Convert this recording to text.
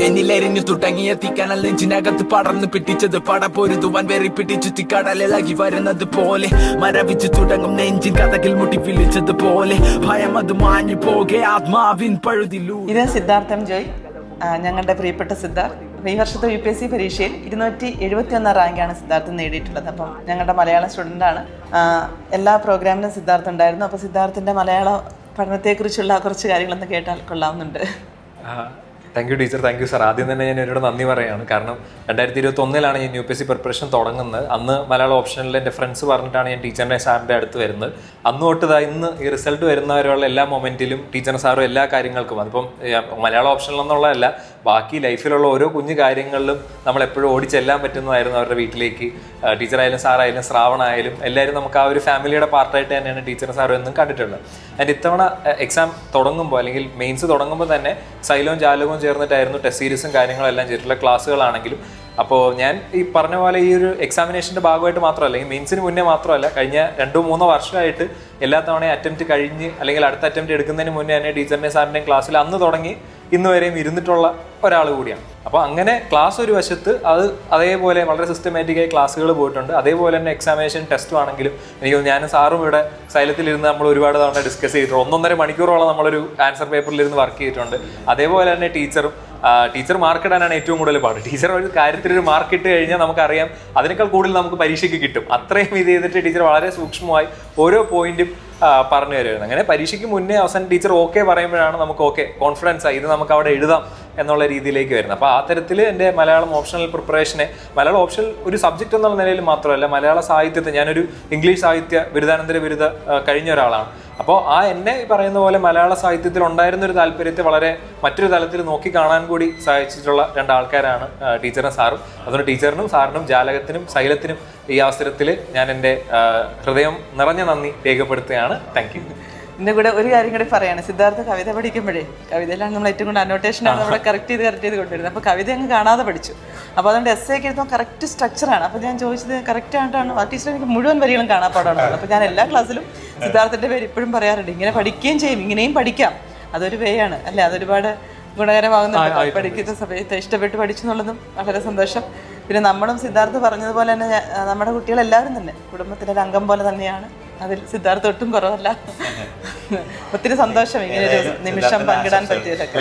എന്നിലെരിഞ്ഞു തുടങ്ങിയ തീക്കനൽ നെഞ്ചിനകത്ത് പടർന്നു പിടിച്ചത് പടപൊരുതുവാൻ വെറി പിടിച്ചു തിക്കടലിളകി വരുന്നത് പോലെ മരവിച്ചു തുടങ്ങും നെഞ്ചിൻ കഥകിൽ മുട്ടി വിളിച്ചത് പോലെ ഭയം അത് മാഞ്ഞു പോകെ ആത്മാവിൻ പഴുതിലൂ. ഇത് സിദ്ധാർത്ഥം ജോയ്, ഞങ്ങളുടെ പ്രിയപ്പെട്ട സിദ്ധാർത്ഥ്. ഈ വർഷത്തെ UPSC പരീക്ഷയിൽ 271 റാങ്കാണ് സിദ്ധാർത്ഥ് നേടിയിട്ടുള്ളത്. അപ്പം ഞങ്ങളുടെ മലയാളം സ്റ്റുഡൻ്റാണ്. എല്ലാ പ്രോഗ്രാമിലും സിദ്ധാർത്ഥ് ഉണ്ടായിരുന്നു. അപ്പോൾ സിദ്ധാർത്ഥിൻ്റെ മലയാള പഠനത്തെക്കുറിച്ചുള്ള കുറച്ച് കാര്യങ്ങളൊന്ന് കേട്ടാൽ കൊള്ളാവുന്നുണ്ട്. Thank you teacher, thank you sir. ആദ്യം തന്നെ ഞാൻ എന്നോട് നന്ദി പറയുകയാണ്. കാരണം 2021 ഞാൻ UPSC പ്രിപ്പറേഷൻ തുടങ്ങുന്നത്. അന്ന് മലയാളം ഓപ്ഷനിൽ എൻ്റെ ഫ്രണ്ട്സ് പറഞ്ഞിട്ടാണ് ഞാൻ ടീച്ചറിൻ്റെ സാറിൻ്റെ അടുത്ത് വരുന്നത്. അന്ന് തൊട്ട് ഇന്ന് ഈ റിസൾട്ട് വരുന്നവരുള്ള എല്ലാ മൊമെൻറ്റിലും ടീച്ചറും സാറും എല്ലാ കാര്യങ്ങൾക്കും, അതിപ്പം മലയാളം ഓപ്ഷനിൽ എന്നുള്ളതല്ല, ബാക്കി ലൈഫിലുള്ള ഓരോ കുഞ്ഞു കാര്യങ്ങളിലും നമ്മളെപ്പോഴും ഓടിച്ചെല്ലാൻ പറ്റുന്നതായിരുന്നു അവരുടെ വീട്ടിലേക്ക്. ടീച്ചറായാലും സാറായാലും ശ്രാവണായാലും എല്ലാവരും നമുക്ക് ആ ഒരു ഫാമിലിയുടെ പാർട്ടായിട്ട് തന്നെയാണ് ടീച്ചറും സാറും എന്നും കണ്ടിട്ടുള്ളത്. ആൻഡ് ഇത്തവണ എക്സാം തുടങ്ങുമ്പോൾ അല്ലെങ്കിൽ മെയിൻസ് തുടങ്ങുമ്പോൾ തന്നെ സൈലവും ജാലകവും ചേർന്നിട്ടായിരുന്നു ടെസ്റ്റ് സീരീസും കാര്യങ്ങളെല്ലാം ചെയ്തിട്ടുള്ള ക്ലാസ്സുകളാണെങ്കിലും. അപ്പോൾ ഞാൻ ഈ പറഞ്ഞ പോലെ ഈ ഒരു എക്സാമിനേഷൻ്റെ ഭാഗമായിട്ട് മാത്രമല്ല, ഈ മെയിൻസിന് മുന്നേ മാത്രമല്ല, കഴിഞ്ഞ 2-3 വർഷമായിട്ട് എല്ലാ തവണയും അറ്റംപ്റ്റ് കഴിഞ്ഞ് അല്ലെങ്കിൽ അടുത്ത അറ്റംപ്റ്റ് എടുക്കുന്നതിന് മുന്നേ തന്നെ ടീച്ചറിൻ്റെയും സാറിൻ്റെയും ക്ലാസ്സിൽ അന്ന് തുടങ്ങി ഇന്ന് വരെയും ഇരുന്നിട്ടുള്ള ഒരാൾ കൂടിയാണ്. അപ്പോൾ അങ്ങനെ ക്ലാസ് ഒരു വശത്ത് അത് അതേപോലെ വളരെ സിസ്റ്റമാറ്റിക്കായി ക്ലാസ്സുകൾ പോയിട്ടുണ്ട്. അതേപോലെ തന്നെ എക്സാമിനേഷൻ ടെസ്റ്റും ആണെങ്കിലും എനിക്ക് ഞാനും സാറും ഇവിടെ സൈലത്തിലിരുന്ന് നമ്മൾ ഒരുപാട് തവണ ഡിസ്കസ് ചെയ്തിട്ടുണ്ട്. 1.5 മണിക്കൂറോളം നമ്മളൊരു ആൻസർ പേപ്പറിലിരുന്ന് വർക്ക് ചെയ്തിട്ടുണ്ട്. അതേപോലെ തന്നെ ടീച്ചർ മാർക്ക് ഇടാനാണ് ഏറ്റവും കൂടുതൽ പാട്. ടീച്ചർ ഒരു കാര്യത്തിലൊരു മാർക്ക് ഇട്ട് കഴിഞ്ഞാൽ നമുക്കറിയാം അതിനേക്കാൾ കൂടുതൽ നമുക്ക് പരീക്ഷയ്ക്ക് കിട്ടും. അത്രയും ഇത് ചെയ്തിട്ട് ടീച്ചർ വളരെ സൂക്ഷ്മമായി ഓരോ പോയിന്റും പറഞ്ഞു തരുമായിരുന്നു. അങ്ങനെ പരീക്ഷയ്ക്ക് മുന്നേ അവസാനം ടീച്ചർ ഓക്കെ പറയുമ്പോഴാണ് നമുക്ക് ഓക്കെ കോൺഫിഡൻസ് ആയി ഇത് നമുക്ക് അവിടെ എഴുതാം എന്നുള്ള രീതിയിലേക്ക് വരുന്നത്. അപ്പോൾ ആ തരത്തിൽ എൻ്റെ മലയാളം ഓപ്ഷണൽ പ്രിപ്പറേഷനെ, മലയാളം ഓപ്ഷണൽ ഒരു സബ്ജക്റ്റ് എന്നുള്ള നിലയിൽ മാത്രമല്ല, മലയാള സാഹിത്യത്തെ, ഞാനൊരു ഇംഗ്ലീഷ് സാഹിത്യ ബിരുദാനന്തര ബിരുദ കഴിഞ്ഞ ഒരാളാണ്. അപ്പോൾ എന്നെ പറയുന്ന പോലെ മലയാള സാഹിത്യത്തിൽ ഉണ്ടായിരുന്ന ഒരു താല്പര്യത്തെ വളരെ മറ്റൊരു തലത്തിൽ നോക്കി കാണാൻ കൂടി സഹായിച്ചിട്ടുള്ള 2 ആൾക്കാരാണ് ടീച്ചറും സാറും. അതുകൊണ്ട് ടീച്ചറിനും സാറിനും ജാലകത്തിനും സൈലത്തിനും ഈ അവസരത്തിൽ ഞാൻ എൻ്റെ ഹൃദയം നിറഞ്ഞ നന്ദി രേഖപ്പെടുത്തുകയാണ്. Thank you. എൻ്റെ കൂടെ ഒരു കാര്യം കൂടി പറയാണ്. സിദ്ധാർത്ഥ കവിത പഠിക്കുമ്പോഴേ, കവിതയിലാണ് നമ്മൾ ഏറ്റവും കൂടുതൽ അനോട്ടേഷനാണ് നമ്മളെ കറക്റ്റ് ചെയ്ത് കൊണ്ടുവരുന്നത്. അപ്പോൾ കവിത അങ്ങ് കാണാതെ പഠിച്ചു. അപ്പോൾ അതുകൊണ്ട് ഒക്കെ എഴുതുമ്പോൾ കറക്റ്റ് സ്ട്രക്ചറാണ്. അപ്പോൾ ഞാൻ ചോദിച്ചത് കറക്റ്റ് ആയിട്ടാണ്. ടീച്ചർ എനിക്ക് മുഴുവൻ വരികളും കാണാപ്പാടാണ്. അപ്പോൾ ഞാൻ എല്ലാ ക്ലാസ്സിലും സിദ്ധാർത്ഥൻ്റെ പേര് ഇപ്പോഴും പറയാറുണ്ട്. ഇങ്ങനെ പഠിക്കുകയും ചെയ്യും, ഇങ്ങനെയും പഠിക്കാം. അതൊരു വേയാണ് അല്ലേ, അതൊരുപാട് ഗുണകരമാകുന്നുണ്ട്. പഠിക്കുന്ന സമയത്ത് ഇഷ്ടപ്പെട്ട് പഠിച്ചു എന്നുള്ളതും വളരെ സന്തോഷം. പിന്നെ നമ്മളും സിദ്ധാർത്ഥ് പറഞ്ഞതുപോലെ തന്നെ നമ്മുടെ കുട്ടികളെല്ലാവരും തന്നെ കുടുംബത്തിൻ്റെ ഒരു അംഗം പോലെ തന്നെയാണ്. അതിൽ സിദ്ധാർത്ഥ ഒട്ടും കുറവല്ല. ഒത്തിരി സന്തോഷം ഇങ്ങനെ ഒരു നിമിഷം പങ്കിടാൻ പറ്റിയതൊക്കെ.